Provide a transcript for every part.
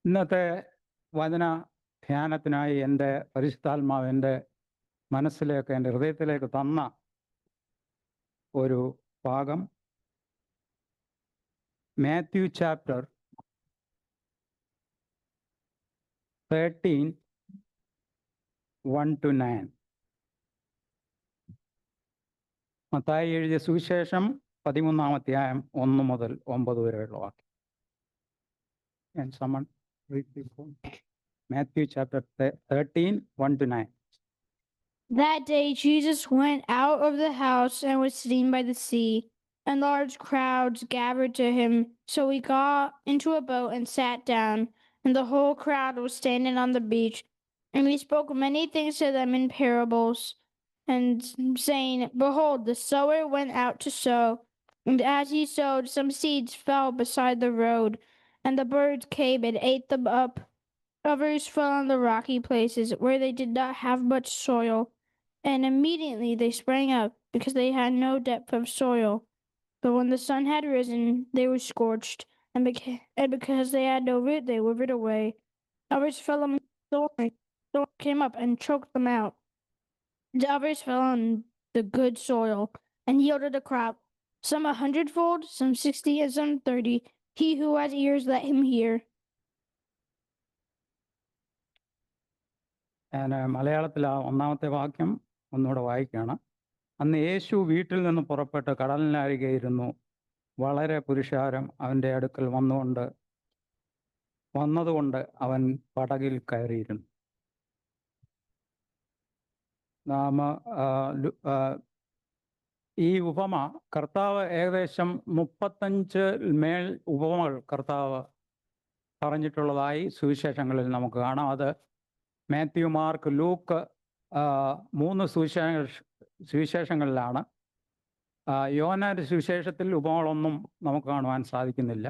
ഇന്നത്തെ വചന ധ്യാനത്തിനായി എൻ്റെ പരിശുദ്ധാത്മാവ് എൻ്റെ മനസ്സിലേക്ക്, എൻ്റെ ഹൃദയത്തിലേക്ക് തന്ന ഒരു ഭാഗം മാത്യു ചാപ്റ്റർ 13, 1-9. മത്തായി എഴുതിയ സുവിശേഷം 13-ാം അധ്യായം 1 മുതൽ 9 വരെയുള്ള വാക്യം. And someone read this one. Matthew chapter 13, 1-9. That day Jesus went out of the house and was sitting by the sea, and large crowds gathered to him. So he got into a boat and sat down, and the whole crowd was standing on the beach. And he spoke many things to them in parables, and saying, Behold, the sower went out to sow, and as he sowed, some seeds fell beside the road, and the birds came and ate them up. Others fell on the rocky places where they did not have much soil, and immediately they sprang up because they had no depth of soil. But when the sun had risen, they were scorched, and because they had no root, they withered away. Others fell on thorns. Thorns came up and choked them out. The others fell on the good soil and yielded a crop, some 100-fold, some 60, and some 30. He who has ears, let him hear. ഞാൻ മലയാളത്തിൽ ആ ഒന്നാമത്തെ വാക്യം ഒന്നുകൂടെ വായിക്കുകയാണ്. അന്ന് യേശു വീട്ടിൽ നിന്ന് പുറപ്പെട്ട് കടലിനരികെ ഇരുന്നു. വളരെ പുരുഷാരം അവൻ്റെ അടുക്കൽ വന്നതുകൊണ്ട് അവൻ പടകിൽ കയറിയിരുന്നു. നാം ഈ ഉപമ കർത്താവ് ഏകദേശം 35 മേൽ ഉപമകൾ കർത്താവ് പറഞ്ഞിട്ടുള്ളതായി സുവിശേഷങ്ങളിൽ നമുക്ക് കാണാം. അത് മാത്യു, മാർക്ക്, ലൂക്ക് 3 സുവിശേഷങ്ങളിലാണ്. യോഹന്നാന്റെ സുവിശേഷത്തിൽ ഉപമകളൊന്നും നമുക്ക് കാണുവാൻ സാധിക്കുന്നില്ല.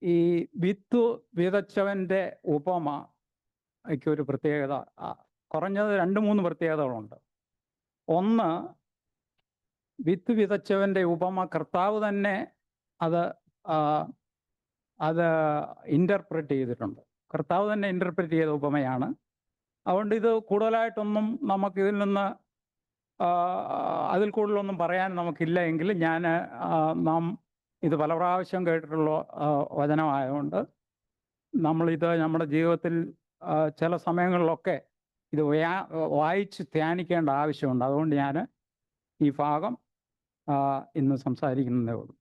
ഈ വിത്ത് വിതച്ചവൻ്റെ ഉപമയ്ക്കൊരു പ്രത്യേകത, കുറഞ്ഞത് 2-3 പ്രത്യേകതകളുണ്ട്. ഒന്ന്, വിത്ത് വിതച്ചവൻ്റെ ഉപമ കർത്താവ് തന്നെ അത് ഇൻ്റർപ്രറ്റ് ചെയ്തിട്ടുണ്ട്. കർത്താവ് തന്നെ ഇൻ്റർപ്രറ്റ് ചെയ്ത ഉപമയാണ്. അതുകൊണ്ട് ഇത് കൂടുതലായിട്ടൊന്നും നമുക്കിതിൽ നിന്ന് അതിൽ കൂടുതലൊന്നും പറയാൻ നമുക്കില്ല. എങ്കിലും നാം ഇത് പല പ്രാവശ്യം കേട്ടിട്ടുള്ള വചനമായതുകൊണ്ട് നമ്മളിത് നമ്മുടെ ജീവിതത്തിൽ ചില സമയങ്ങളിലൊക്കെ ഇത് വായിച്ച് ധ്യാനിക്കേണ്ട ആവശ്യമുണ്ട്. അതുകൊണ്ട് ഞാൻ ഈ ഭാഗം ഇന്ന് സംസാരിക്കുന്നതേ ഉള്ളൂ.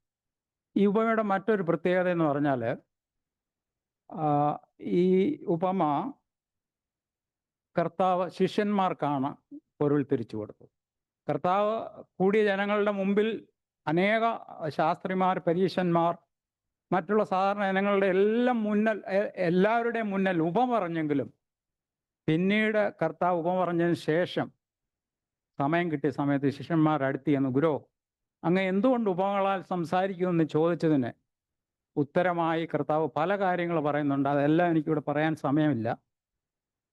ഈ ഉപമയുടെ മറ്റൊരു പ്രത്യേകത എന്ന് പറഞ്ഞാൽ, ഈ ഉപമ കർത്താവ് ശിഷ്യന്മാർക്കാണ് പൊരുൾ തിരിച്ചു കൊടുത്തത്. കർത്താവ് കൂടിയ ജനങ്ങളുടെ മുമ്പിൽ അനേക ശാസ്ത്രിമാർ, പരീശന്മാർ, മറ്റുള്ള സാധാരണ ജനങ്ങളുടെ എല്ലാവരുടെയും മുന്നിൽ ഉപമ പറഞ്ഞെങ്കിലും പിന്നീട് കർത്താവ് ഉപമ പറഞ്ഞതിന് ശേഷം സമയം കിട്ടിയ സമയത്ത് ശിഷ്യന്മാർ അടുത്ത് ചെന്ന്, ഗുരു, അങ്ങ് എന്തുകൊണ്ട് ഉപമകളാൽ സംസാരിക്കുമെന്ന് ചോദിച്ചതിന് ഉത്തരമായി കർത്താവ് പല കാര്യങ്ങൾ പറയുന്നുണ്ട്. അതെല്ലാം എനിക്കിവിടെ പറയാൻ സമയമില്ല.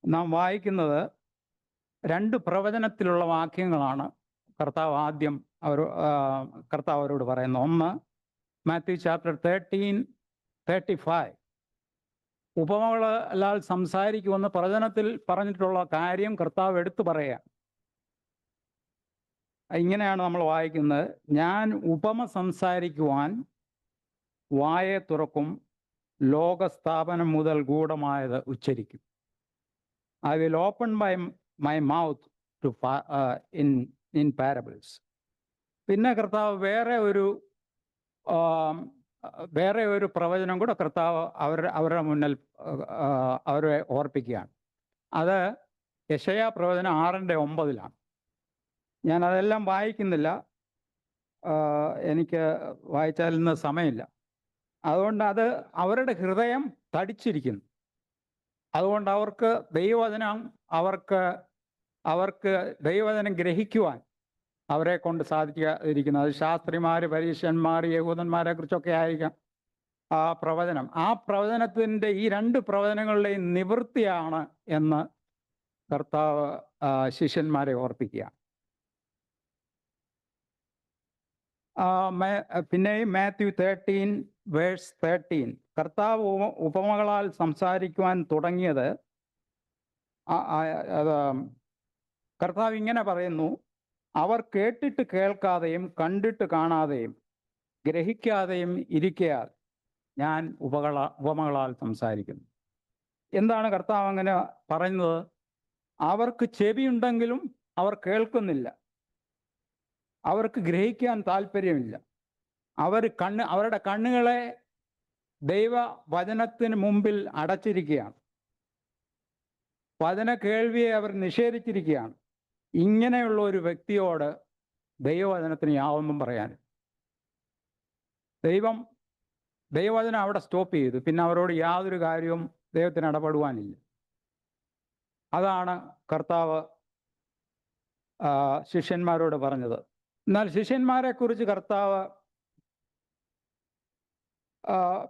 നാം വായിക്കുന്നത് 2 പ്രവചനത്തിലുള്ള വാക്യങ്ങളാണ് കർത്താവ് അവരോട് പറയുന്നത്. ഒന്ന്, മാത്യു ചാപ്റ്റർ 13:35. ഉപമകളാൽ സംസാരിക്കുമെന്ന് പ്രവചനത്തിൽ പറഞ്ഞിട്ടുള്ള കാര്യം കർത്താവ് എടുത്തു പറയുക. ഇങ്ങനെയാണ് നമ്മൾ വായിക്കുന്നത്: ഞാൻ ഉപമ സംസാരിക്കുവാൻ വായെ തുറക്കും, ലോകസ്ഥാപനം മുതൽ ഗൂഢമായത് ഉച്ചരിക്കും. I will open my mouth in parables. പിന്നെ കർത്താവ് വേറെ ഒരു പ്രവചനം കൂടെ കർത്താവ് അവരുടെ മുന്നിൽ അവരെ ഓർപ്പിക്കുകയാണ്. അത് യെശയ്യാ പ്രവചനം 6:9. ഞാൻ അതെല്ലാം വായിക്കുന്നില്ല, എനിക്ക് വായിച്ചാൽ ഇന്ന് സമയമില്ല. അതുകൊണ്ട് അത് അവരുടെ ഹൃദയം തടിച്ചിരിക്കുന്നു. അതുകൊണ്ട് അവർക്ക് ദൈവവചനം ഗ്രഹിക്കുവാൻ അവരെ കൊണ്ട് സാധിക്കാതിരിക്കുന്നു. അത് ശാസ്ത്രിമാർ, പരീശന്മാർ, യഹൂദന്മാരെ കുറിച്ചൊക്കെ ആയിരിക്കാം ആ പ്രവചനം. ആ പ്രവചനത്തിൻ്റെ ഈ 2 പ്രവചനങ്ങളുടെയും നിവൃത്തിയാണ് എന്ന് കർത്താവ് ശിഷ്യന്മാരെ ഓർപ്പിക്കുക. പിന്നെയും മാത്യു 13:13 കർത്താവ് ഉപമകളാൽ സംസാരിക്കുവാൻ തുടങ്ങിയത് കർത്താവ് ഇങ്ങനെ പറയുന്നു, അവർ കേട്ടിട്ട് കേൾക്കാതെയും കണ്ടിട്ട് കാണാതെയും ഗ്രഹിക്കാതെയും ഇരിക്കയാൽ ഞാൻ ഉപമകളാൽ സംസാരിക്കുന്നു. എന്താണ് കർത്താവ് അങ്ങനെ പറയുന്നത്? അവർക്ക് ചെവിയുണ്ടെങ്കിലും അവർ കേൾക്കുന്നില്ല, അവർക്ക് ഗ്രഹിക്കാൻ താല്പര്യമില്ല. അവരുടെ കണ്ണുകളെ ദൈവവചനത്തിന് മുമ്പിൽ അടച്ചിരിക്കുകയാണ്. വചന കേൾവിയെ അവർ നിഷേധിച്ചിരിക്കുകയാണ്. ഇങ്ങനെയുള്ള ഒരു വ്യക്തിയോട് ദൈവവചനത്തിന് യാതൊന്നും പറയാൻ. ദൈവവചനം അവിടെ സ്റ്റോപ്പ് ചെയ്തു. പിന്നെ അവരോട് യാതൊരു കാര്യവും ദൈവത്തിന് ഇടപെടുവാനില്ല. അതാണ് കർത്താവ് ശിഷ്യന്മാരോട് പറഞ്ഞത്. എന്നാൽ ശിഷ്യന്മാരെ കുറിച്ച് കർത്താവ്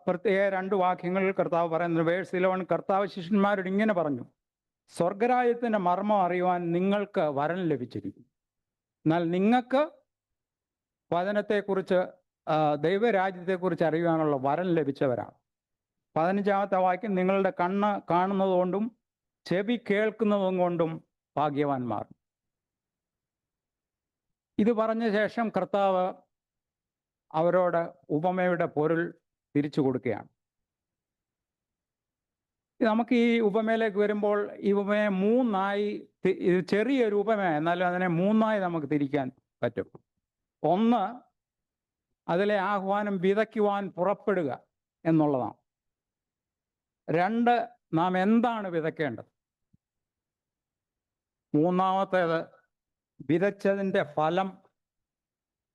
പ്രത്യേക 2 വാക്യങ്ങളിൽ കർത്താവ് പറയുന്നത്, വേഴ്സ് 11 കർത്താവ് ശിഷ്യന്മാരോട് ഇങ്ങനെ പറഞ്ഞു, സ്വർഗരാജ്യത്തിൻ്റെ മർമ്മം അറിയുവാൻ നിങ്ങൾക്ക് വരം ലഭിച്ചിരിക്കും. എന്നാൽ നിങ്ങൾക്ക് വചനത്തെക്കുറിച്ച് ദൈവരാജ്യത്തെക്കുറിച്ച് അറിയുവാനുള്ള വരം ലഭിച്ചവരാണ്. 15-ാമത്തെ വാക്യം, നിങ്ങളുടെ കണ്ണ് കാണുന്നതുകൊണ്ടും ചെവി കേൾക്കുന്നതും കൊണ്ടും ഭാഗ്യവാന്മാർ. ഇത് പറഞ്ഞ ശേഷം കർത്താവ് അവരോട് ഉപമയുടെ പൊരുൾ തിരിച്ചു കൊടുക്കുകയാണ്. നമുക്ക് ഈ ഉപമയിലേക്ക് വരുമ്പോൾ ഈ ഉപമയെ 3ആയി, ഇത് ചെറിയൊരു ഉപമയാണ്, എന്നാലും അതിനെ 3ആയി നമുക്ക് തിരിക്കാൻ പറ്റും. 1, അതിലെ ആഹ്വാനം വിതയ്ക്കുവാൻ പുറപ്പെടുക എന്നുള്ളതാണ്. 2, നാം എന്താണ് വിതയ്ക്കേണ്ടത്. 3-ാമത്തേത് വിതച്ചതിൻ്റെ ഫലം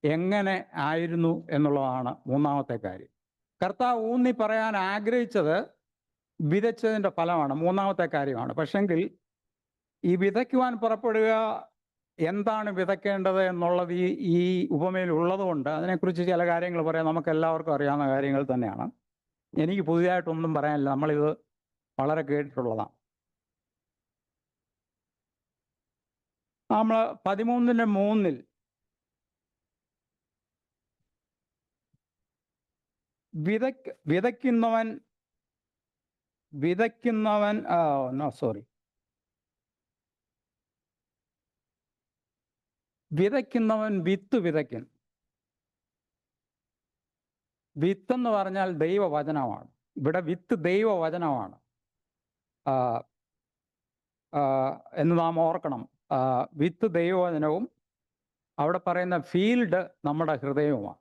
എങ്ങനെ ആയിരുന്നു എന്നുള്ളതാണ് 3-ാമത്തെ കാര്യം. കർത്താവ് ഊന്നി പറയാൻ ആഗ്രഹിച്ചത് വിതച്ചതിൻ്റെ ഫലമാണ്, 3-ാമത്തെ കാര്യമാണ്. പക്ഷെങ്കിൽ ഈ വിതയ്ക്കുവാൻ പുറപ്പെടുക, എന്താണ് വിതയ്ക്കേണ്ടത് എന്നുള്ളത് ഈ ഉപമയിൽ ഉള്ളതുകൊണ്ട് അതിനെക്കുറിച്ച് ചില കാര്യങ്ങൾ പറയാം. നമുക്ക് എല്ലാവർക്കും അറിയാവുന്ന കാര്യങ്ങൾ തന്നെയാണ്. എനിക്ക് പുതിയതായിട്ടൊന്നും പറയാനില്ല, നമ്മളിത് വളരെ കേട്ടിട്ടുള്ളതാണ്. നമ്മൾ 13:3 വിതയ്ക്കുന്നവൻ വിത്ത് വിതയ്ക്കും. വിത്തെന്ന് പറഞ്ഞാൽ ദൈവവചനമാണ്. ഇവിടെ വിത്ത് ദൈവവചനമാണ് എന്ന് നാം ഓർക്കണം. വിത്ത് ദൈവവചനവും അവിടെ പറയുന്ന ഫീൽഡ് നമ്മുടെ ഹൃദയവുമാണ്.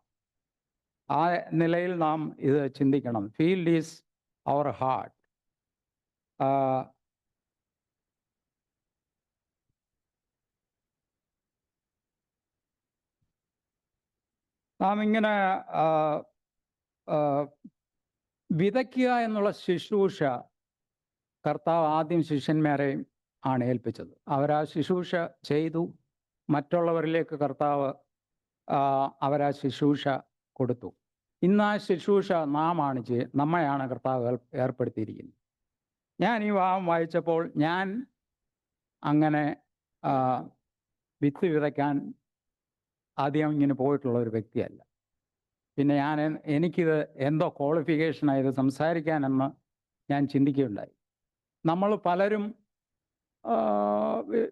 ആ നിലയിൽ നാം ഇത് ചിന്തിക്കണം. Field is our heart. നാം ഇങ്ങനെ വിതയ്ക്കുക എന്നുള്ള ശുശ്രൂഷ കർത്താവ് ആദ്യം ശിഷ്യന്മാരെയും ആണ് ഏൽപ്പിച്ചത്. അവരാ ശുശ്രൂഷ ചെയ്തു. മറ്റുള്ളവരിലേക്ക് കർത്താവ് അവരാ ശുശ്രൂഷ കൊടുത്തു. ഇന്ന് ആ ശുശ്രൂഷ നമ്മയാണ് കർത്താവ് ഏർപ്പെടുത്തിയിരിക്കുന്നത്. ഞാൻ ഈ ഭാഗം വായിച്ചപ്പോൾ ഞാൻ അങ്ങനെ വിത്ത് വിതയ്ക്കാൻ ആദ്യം ഇങ്ങനെ പോയിട്ടുള്ള ഒരു വ്യക്തിയല്ല. പിന്നെ എനിക്കിത് എന്തോ ക്വാളിഫിക്കേഷനായി ഇത് സംസാരിക്കാനെന്ന് ഞാൻ ചിന്തിക്കുകയുണ്ടായി. നമ്മൾ പലരും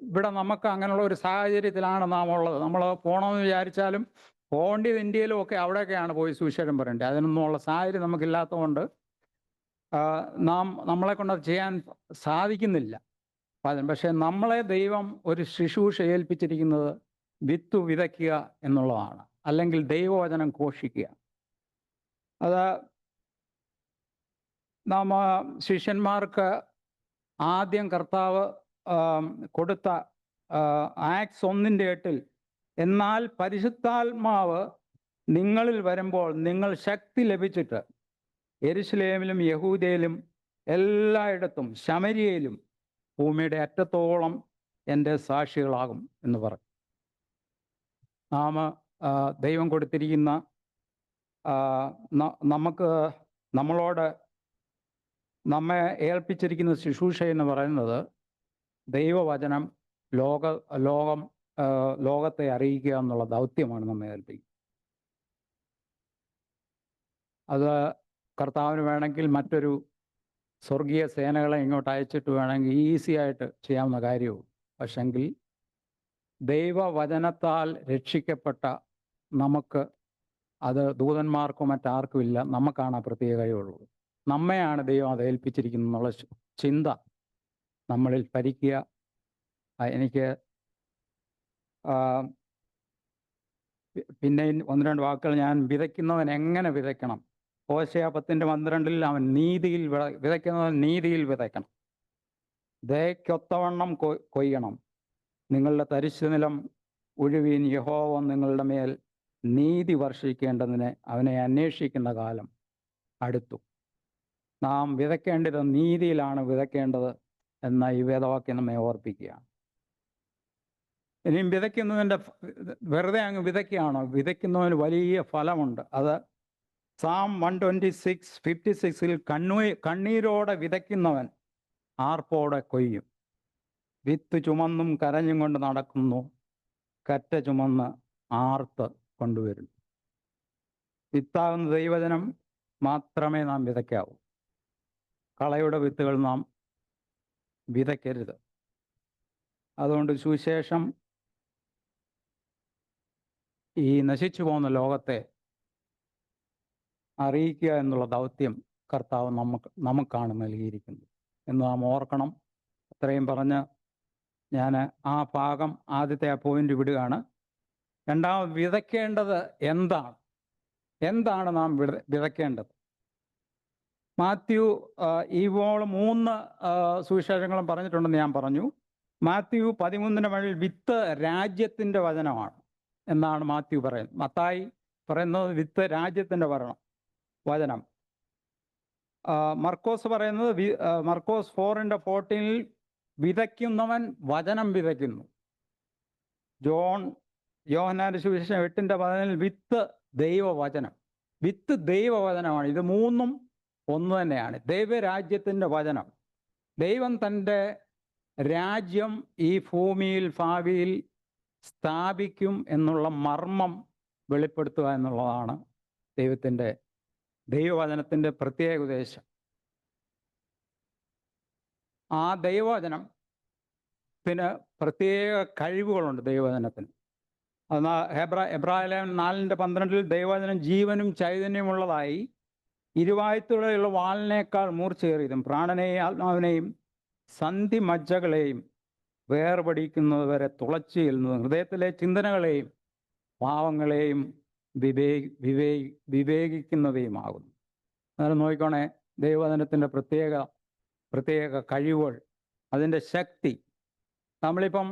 ഇവിടെ നമുക്ക് അങ്ങനെയുള്ള ഒരു സാഹചര്യത്തിലാണ് നാം ഉള്ളത്. നമ്മൾ പോകണമെന്ന് വിചാരിച്ചാലും പോകേണ്ടത് ഇന്ത്യയിലും ഒക്കെ അവിടെയൊക്കെയാണ് പോയി സുവിശേഷം പറയേണ്ടത്. അതിനൊന്നുമുള്ള സാഹചര്യം നമുക്കില്ലാത്തതുകൊണ്ട് നമ്മളെ കൊണ്ട് അത് ചെയ്യാൻ സാധിക്കുന്നില്ല. പക്ഷേ നമ്മളെ ദൈവം ഒരു ശുശ്രൂഷ ഏൽപ്പിച്ചിരിക്കുന്നത് വിത്ത് വിതയ്ക്കുക എന്നുള്ളതാണ്, അല്ലെങ്കിൽ ദൈവവചനം ഘോഷിക്കുക. അത് നാം ശിഷ്യന്മാർക്ക് ആദ്യം കർത്താവ് കൊടുത്ത ആക്ട്സ് 1:8 എന്നാൽ പരിശുദ്ധാത്മാവ് നിങ്ങളിൽ വരുമ്പോൾ നിങ്ങൾ ശക്തി ലഭിച്ചിട്ട് യെരുശലേമിലും യഹൂദയിലും എല്ലായിടത്തും ശമര്യയിലും ഭൂമിയുടെ അറ്റത്തോളം എൻ്റെ സാക്ഷികളാകും എന്ന് പറഞ്ഞു. നാം ദൈവം കൊടുത്തിരിക്കുന്ന നമ്മെ ഏൽപ്പിച്ചിരിക്കുന്ന ശുശ്രൂഷ എന്ന് പറയുന്നത് ദൈവവചനം ലോകത്തെ അറിയിക്കുക എന്നുള്ള ദൗത്യമാണ് നമ്മെ ഏൽപ്പിക്കുന്നത്. അത് കർത്താവിന് വേണമെങ്കിൽ മറ്റൊരു സ്വർഗീയ സേനകളെ ഇങ്ങോട്ട് അയച്ചിട്ട് വേണമെങ്കിൽ ഈസി ആയിട്ട് ചെയ്യാവുന്ന കാര്യവും. പക്ഷെങ്കിൽ ദൈവവചനത്താൽ രക്ഷിക്കപ്പെട്ട നമുക്ക് അത് ദൂതന്മാർക്കോ മറ്റാർക്കും ഇല്ല, നമുക്കാണ് ആ പ്രത്യേക കഴിവുള്ളത്. നമ്മെയാണ് ദൈവം അത് ഏൽപ്പിച്ചിരിക്കുന്നത് എന്നുള്ള ചിന്ത നമ്മളിൽ ഭരിക്കുക. എനിക്ക് പിന്നെ ഒന്ന് രണ്ട് വാക്കുകൾ, ഞാൻ വിതയ്ക്കുന്നവൻ എങ്ങനെ വിതയ്ക്കണം. ഹോശേയ 10:12 അവൻ നീതിയിൽ വിതയ്ക്കുന്നവൻ നീതിയിൽ വിതയ്ക്കണം, ദയക്കൊത്തവണ്ണം കൊയ്യണം. നിങ്ങളുടെ തരിശു നിലം ഉഴുവീൻ, യഹോവ നിങ്ങളുടെ മേൽ നീതി വർഷിക്കേണ്ടതിന് അവനെ അന്വേഷിക്കുന്ന കാലം അടുത്തു. നാം വിതയ്ക്കേണ്ടത് നീതിയിലാണ് വിതയ്ക്കേണ്ടത് എന്ന ഈ വേദവാക്യം നമ്മെ ഓർപ്പിക്കുകയാണ്. ഇനിയും വിതയ്ക്കുന്നതിൻ്റെ വെറുതെ അങ്ങ് വിതയ്ക്കുകയാണോ? വിതയ്ക്കുന്നതിന് വലിയ ഫലമുണ്ട്. അത് Psalm 126:56 കണ്ണീരോടെ വിതയ്ക്കുന്നവൻ ആർപ്പോടെ കൊയ്യും. വിത്ത് ചുമന്നും കരഞ്ഞും കൊണ്ട് നടക്കുന്നു, കറ്റ ചുമന്ന് ആർത്ത് കൊണ്ടുവരുന്നു. വിത്താകുന്ന ദൈവജനം മാത്രമേ നാം വിതയ്ക്കാവൂ. കളയുടെ വിത്തുകൾ നാം വിതയ്ക്കരുത്. അതുകൊണ്ട് സുവിശേഷം ഈ നശിച്ചു പോകുന്ന ലോകത്തെ അറിയിക്കുക എന്നുള്ള ദൗത്യം കർത്താവ് നമുക്കാണ് നൽകിയിരിക്കുന്നത് എന്ന് നാം ഓർക്കണം. അത്രയും പറഞ്ഞ് ഞാൻ ആ ഭാഗം, ആദ്യത്തെ ആ പോയിന്റ് വിടുകയാണ്. രണ്ടാമത്, വിതയ്ക്കേണ്ടത് എന്താണ് നാം വിതയ്ക്കേണ്ടത്? മാത്യു ഇപ്പോൾ 3 സുവിശേഷങ്ങളും പറഞ്ഞിട്ടുണ്ടെന്ന് ഞാൻ പറഞ്ഞു. മാത്യു 13 വിത്ത് രാജ്യത്തിൻ്റെ വചനമാണ് എന്നാണ് മാത്യു പറയുന്നത്. മത്തായി പറയുന്നത് വിത്ത് രാജ്യത്തിൻ്റെ വചനം. മർക്കോസ് പറയുന്നത് മർക്കോസ് 4:14 വിതയ്ക്കുന്നവൻ വചനം വിതയ്ക്കുന്നു. യോഹന്നാന്റെ സുവിശേഷം 8:14 വിത്ത് ദൈവവചനം. വിത്ത് ദൈവവചനമാണ്. ഇത് മൂന്നും ഒന്ന് തന്നെയാണ്. ദൈവരാജ്യത്തിൻ്റെ വചനം. ദൈവം തൻ്റെ രാജ്യം ഈ ഭൂമിയിൽ ഭാവിയിൽ സ്ഥാപിക്കും എന്നുള്ള മർമ്മം വെളിപ്പെടുത്തുക എന്നുള്ളതാണ് ദൈവവചനത്തിൻ്റെ പ്രത്യേക ഉദ്ദേശം. ആ ദൈവവചനത്തിന് പ്രത്യേക കഴിവുകളുണ്ട്. ദൈവവചനത്തിന് അത് എബ്രായലേഖനം 4:12 ദൈവവചനം ജീവനും ചൈതന്യമുള്ളതായി ഇരുവായ്ത്തുള്ള വാളിനേക്കാൾ മൂർച്ചയേറിയതും പ്രാണനെയും ആത്മാവിനെയും സന്ധിമജ്ജകളെയും വേർപടിക്കുന്നത് വരെ തുളച്ചു ചെല്ലുന്നതും ഹൃദയത്തിലെ ചിന്തനകളെയും ഭാവങ്ങളെയും വിവേകിക്കുന്നവയുമാകുന്നു. അന്നേരം നോക്കിക്കോണേ, ദൈവവചനത്തിൻ്റെ പ്രത്യേക കഴിവുകൾ, അതിൻ്റെ ശക്തി. നമ്മളിപ്പം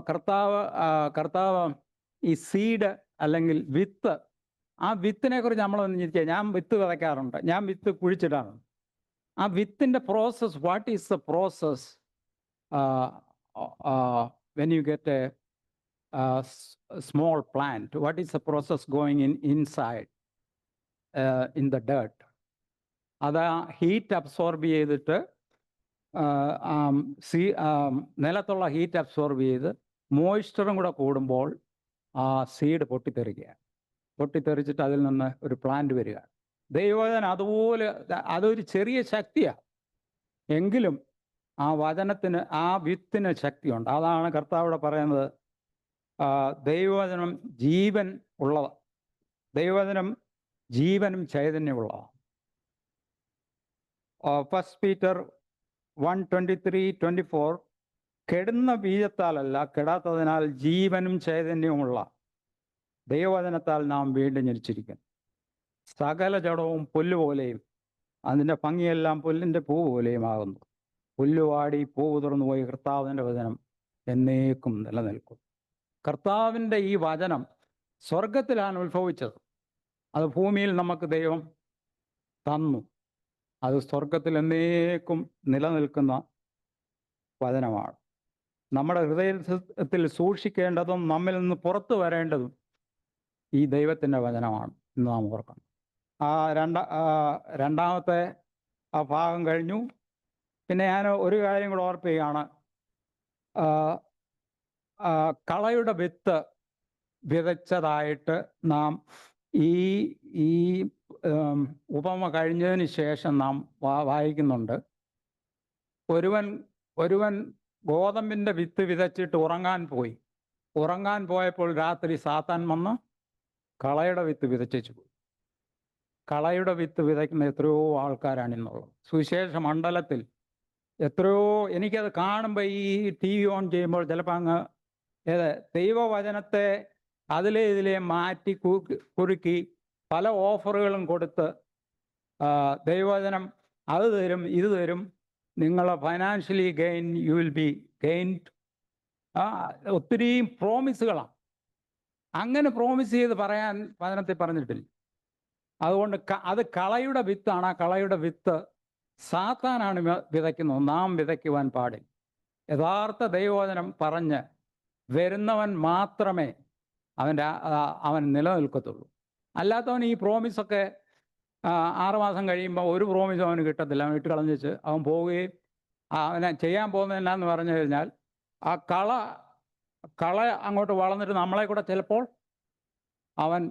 കർത്താവ് ഈ സീഡ് അല്ലെങ്കിൽ വിത്ത്, ആ വിത്തിനെ കുറിച്ച് നമ്മളൊന്ന് ചിന്തിക്കുക. ഞാൻ വിത്ത് വിതയ്ക്കാറുണ്ട്, ഞാൻ വിത്ത് കുഴിച്ചിടാറുണ്ട്. ആ വിത്തിൻ്റെ process, what is the process when you get a small plant? What is the process going inside in the dirt? അത് ഹീറ്റ് അബ്സോർബ് ചെയ്തിട്ട് നിലത്തുള്ള ഹീറ്റ് അബ്സോർബ് ചെയ്ത് മോയ്സ്ചറും കൂടെ കൂടുമ്പോൾ ആ സീഡ് പൊട്ടിത്തെറിച്ചിട്ട് അതിൽ നിന്ന് ഒരു പ്ലാന്റ് വരിക. ദൈവവചനം അതുപോലെ, അതൊരു ചെറിയ ശക്തിയാണ്. എങ്കിലും ആ വചനത്തിന്, ആ വിത്തിന് ശക്തിയുണ്ട്. അതാണ് കർത്താവിടെ പറയുന്നത്, ദൈവവചനം ജീവൻ ഉള്ളതാണ്. ദൈവവചനം ജീവനും ചൈതന്യമുള്ളതാണ്. 1 Peter 1:23-24 കെടുന്ന ബീജത്താലല്ല, കെടാത്തതിനാൽ ജീവനും ചൈതന്യവുമുള്ള ദൈവവചനത്താൽ നാം വീണ്ടും ജനിച്ചിരിക്കുന്നു. സകല ജഡവും പുല്ലുപോലെയും അതിൻ്റെ ഭംഗിയെല്ലാം പുല്ലിൻ്റെ പൂ പോലെയും ആകുന്നു. പുല്ലുവാടി പൂവ് തുറന്നു പോയി, കർത്താവിൻ്റെ വചനം എന്നേക്കും നിലനിൽക്കും. കർത്താവിൻ്റെ ഈ വചനം സ്വർഗത്തിലാണ് ഉത്ഭവിച്ചത്. അത് ഭൂമിയിൽ നമുക്ക് ദൈവം തന്നു. അത് സ്വർഗത്തിൽ എന്നേക്കും നിലനിൽക്കുന്ന വചനമാണ്. നമ്മുടെ ഹൃദയത്തിൽ സൂക്ഷിക്കേണ്ടതും നമ്മിൽ നിന്ന് പുറത്തു വരേണ്ടതും ഈ ദൈവത്തിൻ്റെ വചനമാണ് എന്ന് നാം ഓർക്കണം. രണ്ടാമത്തെ ആ ഭാഗം കഴിഞ്ഞു. പിന്നെ ഞാൻ ഒരു കാര്യം കൂടെ ഓർപ്പിക്കുകയാണ്. കളയുടെ വിത്ത് വിതച്ചതായിട്ട് നാം ഈ ഉപമ കഴിഞ്ഞതിന് ശേഷം നാം വായിക്കുന്നുണ്ട്. ഒരുവൻ ഗോതമ്പിൻ്റെ വിത്ത് വിതച്ചിട്ട് ഉറങ്ങാൻ പോയപ്പോൾ രാത്രി സാത്താൻ വന്ന് കളയുടെ വിത്ത് വിതച്ചു പോയി. കളയുടെ വിത്ത് വിതയ്ക്കുന്ന എത്രയോ ആൾക്കാരാണ് ഇന്നുള്ളത്. സുവിശേഷ മണ്ഡലത്തിൽ എത്രയോ, എനിക്കത് കാണുമ്പോൾ ഈ TV ഓൺ ചെയ്യുമ്പോൾ ചിലപ്പോൾ അങ്ങ് ദൈവവചനത്തെ ഇതിലെ മാറ്റി കുറുക്കി പല ഓഫറുകളും കൊടുത്ത് ദൈവവചനം അത് തരും ഇത് തരും, നിങ്ങൾ financially you will be gained, ഒത്തിരി പ്രോമിസുകളാണ്. അങ്ങനെ പ്രോമിസ് ചെയ്ത് പറയാൻ വചനത്തിൽ പറഞ്ഞിട്ടില്ല. അതുകൊണ്ട് അത് കളയുടെ വിത്താണ്. ആ കളയുടെ വിത്ത് സാത്താനാണ് വിതയ്ക്കുന്നത്, നാം വിതയ്ക്കുവാൻ പാടില്ല. യഥാർത്ഥ ദൈവവചനം പറഞ്ഞ് വരുന്നവൻ മാത്രമേ അവൻ നിലനിൽക്കത്തുള്ളൂ. അല്ലാത്തവൻ ഈ പ്രോമിസൊക്കെ 6 മാസം കഴിയുമ്പോൾ ഒരു പ്രോമിസും അവന് കിട്ടത്തില്ല. അവൻ ഇട്ട് കളഞ്ഞു വെച്ച് അവൻ പോവുകയും അവനെ ചെയ്യാൻ പോകുന്നത് എന്നാന്ന് പറഞ്ഞു കഴിഞ്ഞാൽ ആ കള അങ്ങോട്ട് വളർന്നിട്ട് നമ്മളെ കൂടെ ചിലപ്പോൾ അവൻ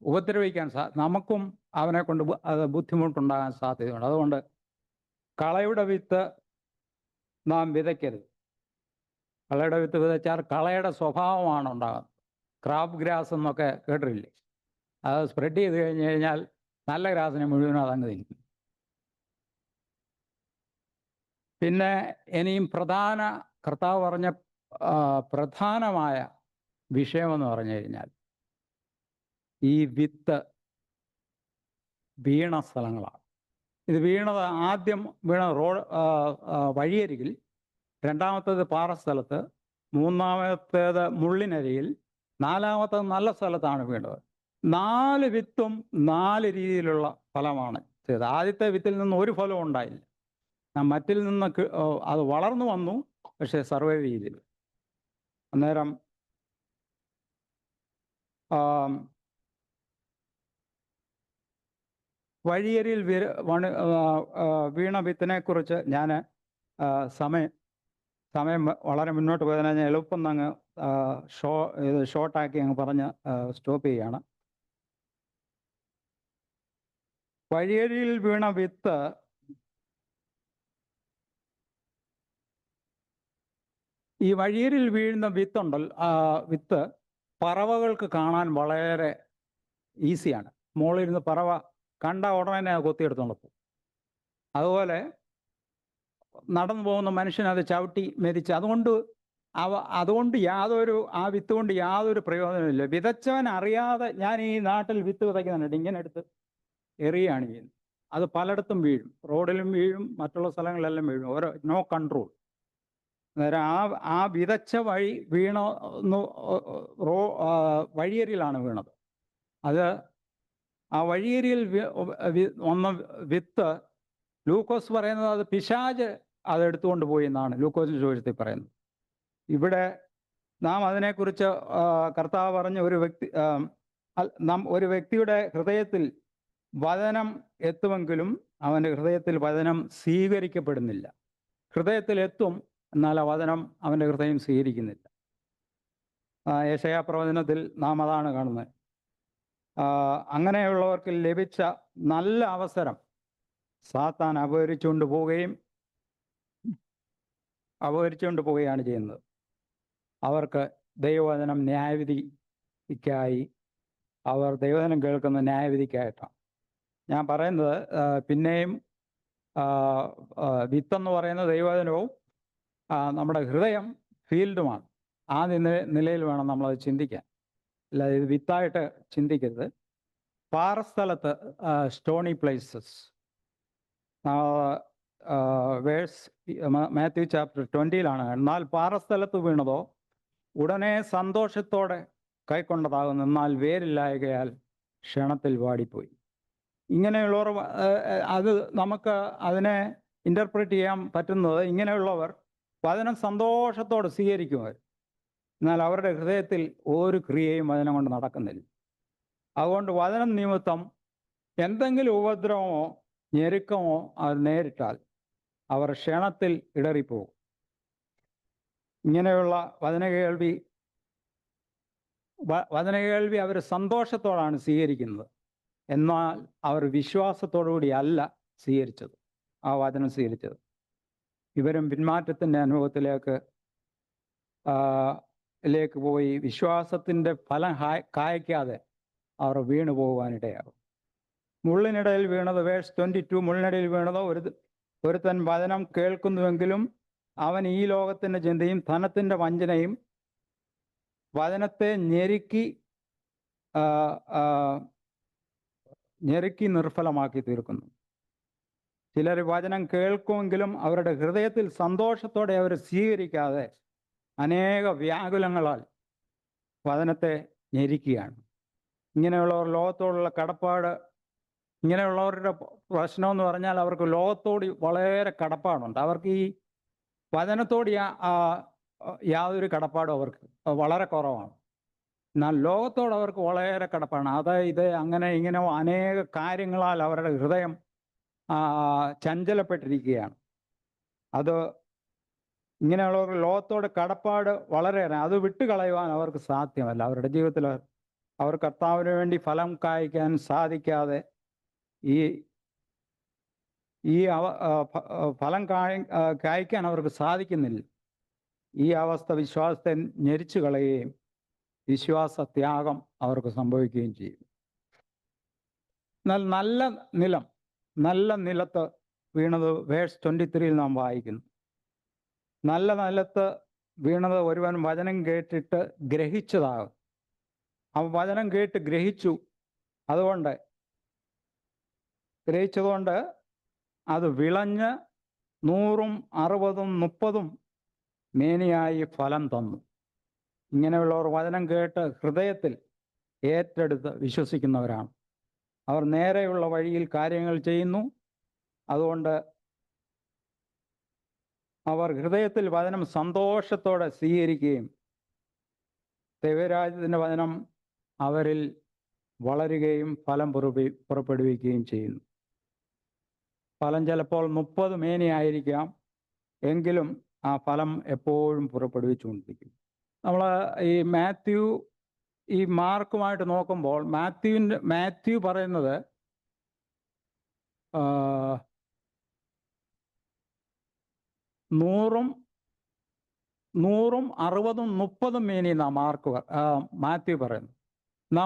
ഉപദ്രവിക്കാൻ നമുക്കും അവനെ കൊണ്ട് അത് ബുദ്ധിമുട്ടുണ്ടാകാൻ സാധ്യതയുണ്ട്. അതുകൊണ്ട് കളയുടെ വിത്ത് നാം വിതയ്ക്കരുത്. കളയുടെ വിത്ത് വിതച്ചാൽ കളയുടെ സ്വഭാവമാണ് ഉണ്ടാകുന്നത്. ക്രാബ് ഗ്രാസ് എന്നൊക്കെ കേട്ടിട്ടില്ലേ? അത് സ്പ്രെഡ് ചെയ്ത് കഴിഞ്ഞ് കഴിഞ്ഞാൽ നല്ല ഗ്രാസിനെ മുഴുവനും അതങ്ങ് തിന്നും. പിന്നെ ഇനിയും കർത്താവ് പറഞ്ഞ പ്രധാനമായ വിഷയമെന്ന് പറഞ്ഞു കഴിഞ്ഞാൽ ഈ വിത്ത് വീണ സ്ഥലങ്ങളാണ്. ഇത് ആദ്യം വീണ വഴിയരികിൽ, രണ്ടാമത്തേത് പാറസ്ഥലത്ത്, മൂന്നാമത്തേത് മുള്ളിനരിയിൽ, നാലാമത്തേത് നല്ല സ്ഥലത്താണ് വീണത്. 4 വിത്തും 4 രീതിയിലുള്ള ഫലമാണ് ചെയ്തത്. ആദ്യത്തെ വിത്തിൽ നിന്ന് ഒരു ഫലവും ഉണ്ടായില്ല. മറ്റിൽ നിന്ന് അത് വളർന്നു വന്നു, പക്ഷേ സർവൈവ് ചെയ്തില്ല. അന്നേരം വഴിയരിയിൽ വീണ വിത്തിനെ കുറിച്ച് ഞാൻ സമയം വളരെ മുന്നോട്ട് പോയതിനാൽ ഞാൻ എളുപ്പം അങ്ങ് ഷോർട്ടാക്കി അങ്ങ് പറഞ്ഞ് സ്റ്റോപ്പ് ചെയ്യുകയാണ്. വഴിയരിയിൽ വീണ വിത്ത് ഈ വഴിയരിൽ വീഴുന്ന വിത്ത് പറവകൾക്ക് കാണാൻ വളരെ ഈസിയാണ്. മുകളിലിരുന്ന് പറവ കണ്ട ഉടനെ കൊത്തിയെടുത്തോണ്ട് പോകും. അതുപോലെ നടന്നു പോകുന്ന മനുഷ്യനത് ചവിട്ടി മെതിച്ച്, അതുകൊണ്ട് ആ വിത്ത് കൊണ്ട് യാതൊരു പ്രയോജനമില്ല. വിതച്ചവൻ അറിയാതെ, ഞാൻ ഈ നാട്ടിൽ വിത്ത് വിതയ്ക്കുന്നുണ്ട്, ഇങ്ങനെ എടുത്ത് എറിയാണ് ചെയ്യുന്നത്. അത് പലയിടത്തും വീഴും, റോഡിലും വീഴും, മറ്റുള്ള സ്ഥലങ്ങളിലെല്ലാം വീഴും. No control. അന്നേരം ആ വിതച്ച വഴിയരിയിലാണ് വീണത്. അത് ആ വഴിയരിയിൽ വന്ന വിത്ത് ലൂക്കോസ് പറയുന്നത് അത് പിശാച് അതെടുത്തുകൊണ്ട് പോയി എന്നാണ് ലൂക്കോസിന്റെ സുവിശേഷത്തിൽ പറയുന്നത്. ഇവിടെ നാം അതിനെക്കുറിച്ച് കർത്താവ് പറഞ്ഞ ഒരു വ്യക്തിയുടെ ഹൃദയത്തിൽ വചനം എത്തുമെങ്കിലും അവൻ്റെ ഹൃദയത്തിൽ വചനം സ്വീകരിക്കപ്പെടുന്നില്ല. ഹൃദയത്തിൽ എത്തും, എന്നാൽ ആ വചനം അവൻ്റെ ഹൃദയം സ്വീകരിക്കുന്നില്ല. യെശയ്യാ പ്രവചനത്തിൽ നാം അതാണ് കാണുന്നത്. അങ്ങനെയുള്ളവർക്ക് ലഭിച്ച നല്ല അവസരം സാത്താൻ അപഹരിച്ചുകൊണ്ട് പോവുകയാണ് ചെയ്യുന്നത്. അവർക്ക് ദൈവവചനം ന്യായവിധിക്കായി, അവർ ദൈവവചനം കേൾക്കുന്ന ന്യായവിധിക്കായിട്ടാണ് ഞാൻ പറയുന്നത്. പിന്നെയും വിത്തെന്ന് പറയുന്ന ദൈവവചനവും നമ്മുടെ ഹൃദയം ഫീൽഡുമാണ്. ആ നിലയിൽ വേണം നമ്മളത് ചിന്തിക്കാൻ. അല്ല, ഇത് വിത്തായിട്ട് ചിന്തിക്കരുത്. പാറസ്ഥലത്ത് സ്റ്റോണി പ്ലേസസ്, മാത്യു ചാപ്റ്റർ 20 എന്നാൽ പാറസ്ഥലത്ത് വീണതോ ഉടനെ സന്തോഷത്തോടെ കൈക്കൊണ്ടതാകുന്നു, എന്നാൽ വേരില്ലായകയാൽ ക്ഷണത്തിൽ വാടിപ്പോയി. ഇങ്ങനെയുള്ളവർ, അത് നമുക്ക് അതിനെ ഇൻ്റർപ്രറ്റ് ചെയ്യാൻ പറ്റുന്നത്, ഇങ്ങനെയുള്ളവർ വചനം സന്തോഷത്തോടെ സ്വീകരിക്കുമവർ, എന്നാൽ അവരുടെ ഹൃദയത്തിൽ ഒരു ക്രിയയും വചനം കൊണ്ട് നടക്കുന്നില്ല. അതുകൊണ്ട് വചനം നിമിത്തം എന്തെങ്കിലും ഉപദ്രവമോ ഞെരുക്കമോ അത് നേരിട്ടാൽ അവർ ക്ഷണത്തിൽ ഇടറിപ്പോകും. ഇങ്ങനെയുള്ള വചനകേൾവി അവർ സന്തോഷത്തോടാണ് സ്വീകരിക്കുന്നത്. എന്നാൽ അവർ വിശ്വാസത്തോടുകൂടി അല്ല സ്വീകരിച്ചത്, ആ വചനം സ്വീകരിച്ചത്. ഇവരും പിന്മാറ്റത്തിൻ്റെ അനുഭവത്തിലേക്ക് പോയി വിശ്വാസത്തിൻ്റെ ഫലം കായ്ക്കാതെ അവർ വീണു പോകുവാനിടയാകും. മുള്ളിനിടയിൽ വീണത്, വേഴ്സ് 22, മുള്ളിനിടയിൽ വീണത് ഒരുത്തൻ വചനം കേൾക്കുന്നുവെങ്കിലും അവൻ ഈ ലോകത്തിൻ്റെ ചിന്തയും ധനത്തിൻ്റെ വഞ്ചനയും വചനത്തെ ഞെരുക്കി നിർഫലമാക്കി തീർക്കുന്നു. ചിലർ വചനം കേൾക്കുമെങ്കിലും അവരുടെ ഹൃദയത്തിൽ സന്തോഷത്തോടെ അവർ സ്വീകരിക്കാതെ അനേക വ്യാകുലങ്ങളാൽ വചനത്തെ ഞെരുക്കുകയാണ്. ഇങ്ങനെയുള്ളവർ ലോകത്തോടുള്ള കടപ്പാട്, ഇങ്ങനെയുള്ളവരുടെ പ്രശ്നം എന്ന് പറഞ്ഞാൽ അവർക്ക് ലോകത്തോട് വളരെ കടപ്പാടുണ്ട്. അവർക്ക് ഈ വചനത്തോട് യാതൊരു കടപ്പാടും അവർക്ക് വളരെ കുറവാണ്. എന്നാൽ ലോകത്തോട് അവർക്ക് വളരെ കടപ്പാടാണ്. അതായത് അങ്ങനെ ഇങ്ങനെ അനേക കാര്യങ്ങളാൽ അവരുടെ ഹൃദയം ചഞ്ചലപ്പെട്ടിരിക്കുകയാണ്. അത് ഇങ്ങനെയുള്ളവർ ലോകത്തോട് കടപ്പാട് വളരെയേറെ, അത് വിട്ടുകളയുവാൻ അവർക്ക് സാധ്യമല്ല. അവരുടെ ജീവിതത്തിൽ അവർ കർത്താവിന് വേണ്ടി ഫലം കായ്ക്കാൻ സാധിക്കാതെ ഈ ഫലം കായ്ക്കാൻ അവർക്ക് സാധിക്കുന്നില്ല. ഈ അവസ്ഥ വിശ്വാസത്തെ ഞെരിച്ചു കളയുകയും വിശ്വാസത്യാഗം അവർക്ക് സംഭവിക്കുകയും ചെയ്യും. എന്നാൽ നല്ല നിലത്ത് വീണത് വേഴ്സ് 23 നാം വായിക്കുന്നു. നല്ല നിലത്ത് വീണത് ഒരുവൻ വചനം കേട്ടിട്ട് ഗ്രഹിച്ചതാകും. അവൻ വചനം കേട്ട് ഗ്രഹിച്ചതുകൊണ്ട് അത് വിളഞ്ഞ് 100, 60, 30 മേനിയായി ഫലം തന്നു. ഇങ്ങനെയുള്ളവർ വചനം കേട്ട് ഹൃദയത്തിൽ ഏറ്റെടുത്ത് വിശ്വസിക്കുന്നവരാണ്. അവർ നേരെയുള്ള വഴിയിൽ കാര്യങ്ങൾ ചെയ്യുന്നു. അതുകൊണ്ട് അവർ ഹൃദയത്തിൽ വചനം സന്തോഷത്തോടെ സ്വീകരിക്കുകയും ദൈവരാജ്യത്തിൻ്റെ വചനം അവരിൽ വളരുകയും ഫലം പുറപ്പെടുവിക്കുകയും ചെയ്യുന്നു. ഫലം ചിലപ്പോൾ 30 മേനിയായിരിക്കാം, എങ്കിലും ആ ഫലം എപ്പോഴും പുറപ്പെടുവിച്ചുകൊണ്ടിരിക്കും. നമ്മൾ ഈ മാർക്കുമായിട്ട് നോക്കുമ്പോൾ മാത്യു പറയുന്നത് 100, 60, 30 മേനി എന്നാ മാത്യു പറയുന്നു. എന്നാ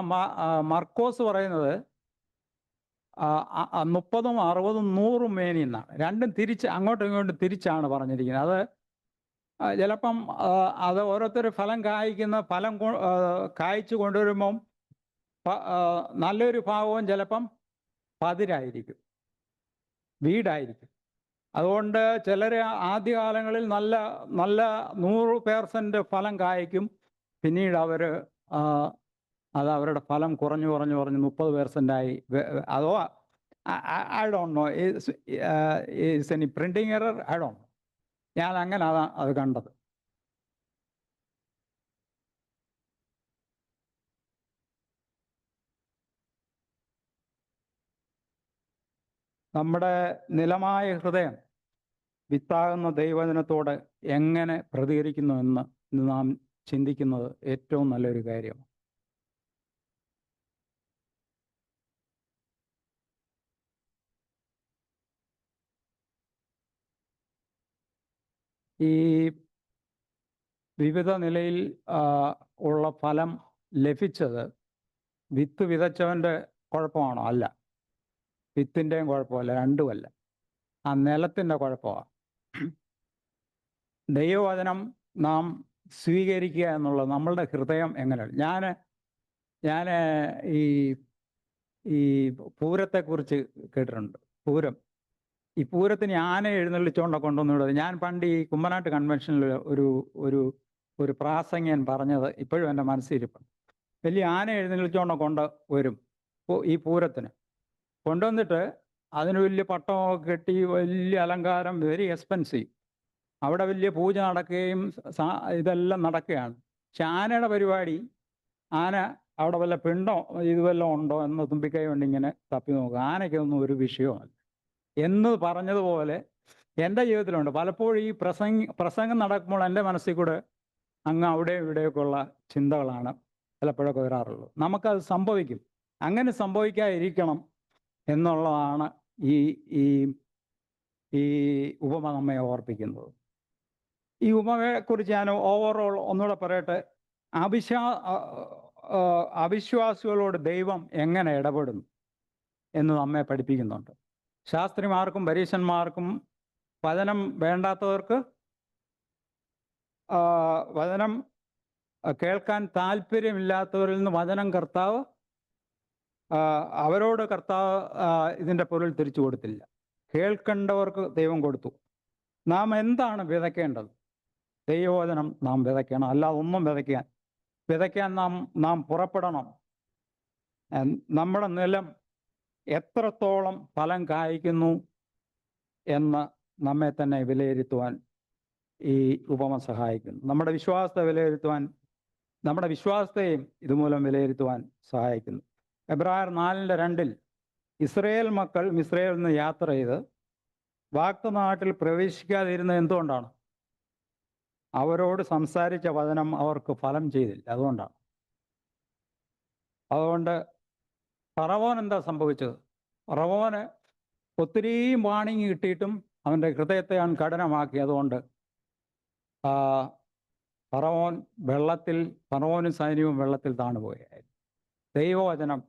മർക്കോസ് പറയുന്നത് 30, 60, 100 മേനി എന്നാണ്. രണ്ടും അങ്ങോട്ടും ഇങ്ങോട്ടും തിരിച്ചാണ് പറഞ്ഞിരിക്കുന്നത്. അത് ചിലപ്പം അത് ഓരോരുത്തർ ഫലം കായ്ച്ചു കൊണ്ടുവരുമ്പം നല്ലൊരു ഭാഗവും ചിലപ്പം പതിരായിരിക്കും, വീടായിരിക്കും. അതുകൊണ്ട് ചിലർ ആദ്യകാലങ്ങളിൽ നല്ല 100% ഫലം കായ്ക്കും. പിന്നീട് അത് അവരുടെ ഫലം കുറഞ്ഞു 30% ആയി. അതോ I don't know, is any printing error, I don't know. ഞാൻ അങ്ങനെ അത് കണ്ടത്. നമ്മുടെ നിലമായ ഹൃദയം വിത്താകുന്ന ദൈവവചനത്തോട് എങ്ങനെ പ്രതികരിക്കുന്നു എന്ന് നാം ചിന്തിക്കുന്നത് ഏറ്റവും നല്ലൊരു കാര്യമാണ്. ഈ വിവിധ നിലയിൽ ഉള്ള ഫലം ലഭിച്ചത് വിത്ത് വിതച്ചവൻ്റെ കുഴപ്പമാണോ? അല്ല. വിത്തിൻ്റെയും കുഴപ്പമല്ല, രണ്ടുമല്ല. ആ നിലത്തിൻ്റെ കുഴപ്പമാണ്. ദൈവവചനം നാം സ്വീകരിക്കുക എന്നുള്ളത് നമ്മളുടെ ഹൃദയം എങ്ങനെയാണ്. ഞാൻ ഈ പൂരത്തെക്കുറിച്ച് കേട്ടിട്ടുണ്ട്. ഈ പൂരത്തിന് ആന എഴുന്നള്ളിച്ചുകൊണ്ട് കൊണ്ടുവന്നിടുന്നത്. ഞാൻ പണ്ട് ഈ കുമ്പനാട്ട് കൺവെൻഷനിൽ ഒരു പ്രാസംഗ്യൻ പറഞ്ഞത് ഇപ്പോഴും എൻ്റെ മനസ്സിലിരിപ്പുണ്ട്. വലിയ ആന എഴുന്നള്ളിച്ചുകൊണ്ട് വരും ഈ പൂരത്തിന്. കൊണ്ടുവന്നിട്ട് അതിന് വലിയ പട്ടമൊക്കെ കെട്ടി, വലിയ അലങ്കാരം, വെരി എക്സ്പെൻസീവ്. അവിടെ വലിയ പൂജ നടക്കുകയും ഇതെല്ലാം നടക്കുകയാണ്. പക്ഷെ ആനയുടെ പരിപാടി, ആന അവിടെ വല്ല പിണ്ടോ വല്ലതും ഉണ്ടോ എന്ന് തുമ്പിക്കൈ കൊണ്ട് ഇങ്ങനെ തപ്പി നോക്കുക. ആനയ്ക്കൊന്നും ഒരു വിഷയമല്ല എന്ന് പറഞ്ഞതുപോലെ എൻ്റെ ജീവിതത്തിലുണ്ട്. പലപ്പോഴും ഈ പ്രസംഗം നടക്കുമ്പോൾ എൻ്റെ മനസ്സിൽ കൂടെ അങ്ങ് അവിടെ ഇവിടെയൊക്കെയുള്ള ചിന്തകളാണ് പലപ്പോഴൊക്കെ വരാറുള്ളത്. നമുക്കത് സംഭവിക്കും. അങ്ങനെ സംഭവിക്കാതിരിക്കണം എന്നുള്ളതാണ് ഈ ഈ ഈ ഉപമ നമ്മെ ഓർപ്പിക്കുന്നത്. ഈ ഉപമയെക്കുറിച്ച് ഞാൻ ഓവറോൾ ഒന്നുകൂടെ പറയട്ടെ. അവിശ്വാസികളോട് ദൈവം എങ്ങനെ ഇടപെടുന്നു എന്ന് നമ്മെ പഠിപ്പിക്കുന്നുണ്ട്. ശാസ്ത്രിമാർക്കും പരീശന്മാർക്കും വചനം വേണ്ടാത്തവർക്ക് വചനം കേൾക്കാൻ താല്പര്യമില്ലാത്തവരിൽ നിന്ന് വചനം കർത്താവ് അവരോട് കർത്താവ് ഇതിൻ്റെ പൊരുൾ തിരിച്ചു കൊടുത്തില്ല. കേൾക്കേണ്ടവർക്ക് ദൈവം കൊടുത്തു. നാം എന്താണ് വിതയ്ക്കേണ്ടത്? ദൈവവചനം നാം വിതയ്ക്കണം, അല്ലാതെ ഒന്നും വിതയ്ക്കാൻ നാം പുറപ്പെടണം. നമ്മുടെ നിലം എത്രത്തോളം ഫലം കായ്ക്കുന്നു എന്ന് നമ്മെ തന്നെ വിലയിരുത്തുവാൻ ഈ ഉപമ സഹായിക്കുന്നു. നമ്മുടെ വിശ്വാസത്തെ വിലയിരുത്തുവാൻ, നമ്മുടെ വിശ്വാസത്തെയും ഇതുമൂലം വിലയിരുത്തുവാൻ സഹായിക്കുന്നു. എബ്രായർ 4:2 ഇസ്രയേൽ മക്കൾ മിസ്രയിൽ നിന്ന് യാത്ര ചെയ്ത് വാഗ്ദത്തനാട്ടിൽ പ്രവേശിക്കാതിരുന്നത് എന്തുകൊണ്ടാണ്? അവരോട് സംസാരിച്ച വചനം അവർക്ക് ഫലം ചെയ്തില്ല. അതുകൊണ്ട് ഫറവോൻ എന്താ സംഭവിച്ചത്? ഫറവോന് ഒത്തിരിയും വാണിങ് കിട്ടിയിട്ടും അവൻ്റെ ഹൃദയത്തെ അവൻ കഠിനമാക്കി. അതുകൊണ്ട് ഫറവോനും സൈന്യവും വെള്ളത്തിൽ താണുപോയായിരുന്നു. ദൈവവചനം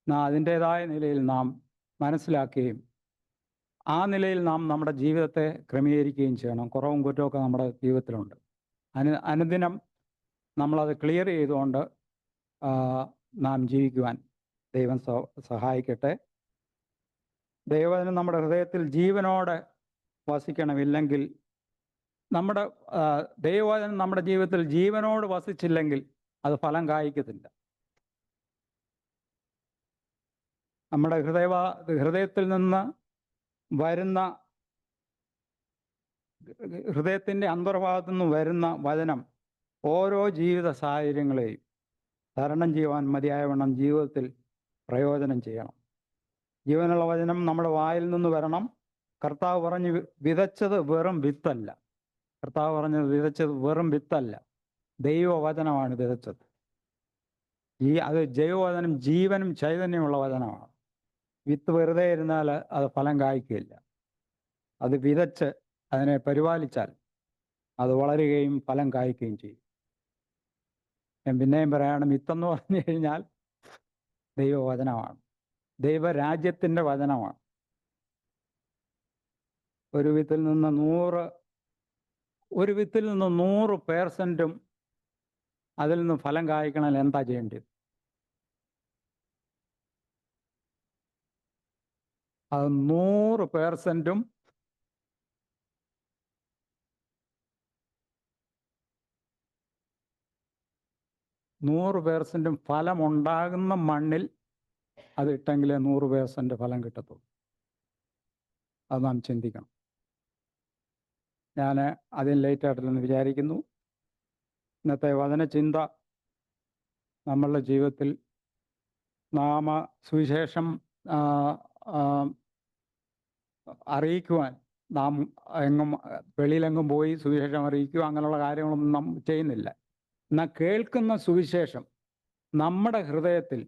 അതിൻ്റെതായ നിലയിൽ നാം മനസ്സിലാക്കുകയും ആ നിലയിൽ നാം നമ്മുടെ ജീവിതത്തെ ക്രമീകരിക്കുകയും ചെയ്യണം. കുറവും കുറ്റമൊക്കെ നമ്മുടെ ജീവിതത്തിലുണ്ട്. അനുദിനം നമ്മളത് ക്ലിയർ ചെയ്തുകൊണ്ട് നാം ജീവിക്കുവാൻ ദൈവം സഹായിക്കട്ടെ. ദൈവവചനം നമ്മുടെ ഹൃദയത്തിൽ ജീവനോടെ വസിക്കണമില്ലെങ്കിൽ, നമ്മുടെ ദൈവവചനം നമ്മുടെ ജീവിതത്തിൽ ജീവനോട് വസിച്ചില്ലെങ്കിൽ അത് ഫലം കായ്ക്കത്തില്ല. നമ്മുടെ ഹൃദയത്തിൽ നിന്ന് വരുന്ന, ഹൃദയത്തിൻ്റെ അന്തർഭാഗത്തു നിന്ന് വരുന്ന വചനം ഓരോ ജീവിത സാഹചര്യങ്ങളെയും തരണം ചെയ്യുവാൻ മതിയായവണ്ണം ജീവിതത്തിൽ പ്രയോജനം ചെയ്യണം. ജീവനുള്ള വചനം നമ്മുടെ വായിൽ നിന്ന് വരണം. കർത്താവ് പറഞ്ഞ് വിതച്ചത് വെറും വിത്തല്ല. ദൈവവചനമാണ് വിതച്ചത്. അത് ദൈവവചനം ജീവനും ചൈതന്യമുള്ള വചനമാണ്. വിത്ത് വെറുതെ ഇരുന്നാൽ അത് ഫലം കായ്ക്കുകയില്ല. അത് വിതച്ച് അതിനെ പരിപാലിച്ചാൽ അത് വളരുകയും ഫലം കായ്ക്കുകയും ചെയ്യും. ഞാൻ പിന്നെയും പറയാണ്, വിത്തെന്ന് പറഞ്ഞു കഴിഞ്ഞാൽ ദൈവവചനമാണ്, ദൈവരാജ്യത്തിൻ്റെ വചനമാണ്. ഒരു വിത്തിൽ നിന്ന് 100% അതിൽ നിന്ന് ഫലം കായ്ക്കണമെങ്കിൽ എന്താ ചെയ്യേണ്ടത്? അത് 100%ഉം ഫലമുണ്ടാകുന്ന മണ്ണിൽ അത് ഇട്ടെങ്കിലേ 100% ഫലം കിട്ടത്തുള്ളൂ. അത് നാം ചിന്തിക്കണം. ഞാൻ അതിന് ലേറ്റായിട്ടില്ലെന്ന് വിചാരിക്കുന്നു. ഇന്നത്തെ വചനചിന്ത നമ്മളുടെ ജീവിതത്തിൽ നാം സുവിശേഷം അറിയിക്കുവാൻ, നാം വെളിയിലെങ്ങും പോയി സുവിശേഷം അറിയിക്കുക അങ്ങനെയുള്ള കാര്യങ്ങളൊന്നും നാം ചെയ്യുന്നില്ല. എന്നാൽ കേൾക്കുന്ന സുവിശേഷം നമ്മുടെ ഹൃദയത്തിൽ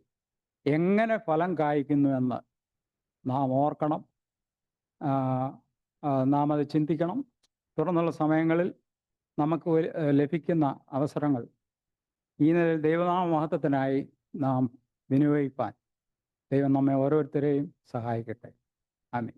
എങ്ങനെ ഫലം കായ്ക്കുന്നുവെന്ന് നാം ഓർക്കണം, നാം അത് ചിന്തിക്കണം. തുടർന്നുള്ള സമയങ്ങളിൽ നമുക്ക് ലഭിക്കുന്ന അവസരങ്ങൾ ഈ നിലയിൽ ദൈവനാമ മഹത്വത്തിനായി നാം വിനിയോഗിപ്പാൻ ദൈവം നമ്മെ ഓരോരുത്തരെയും സഹായിക്കട്ടെ. ആമേൻ.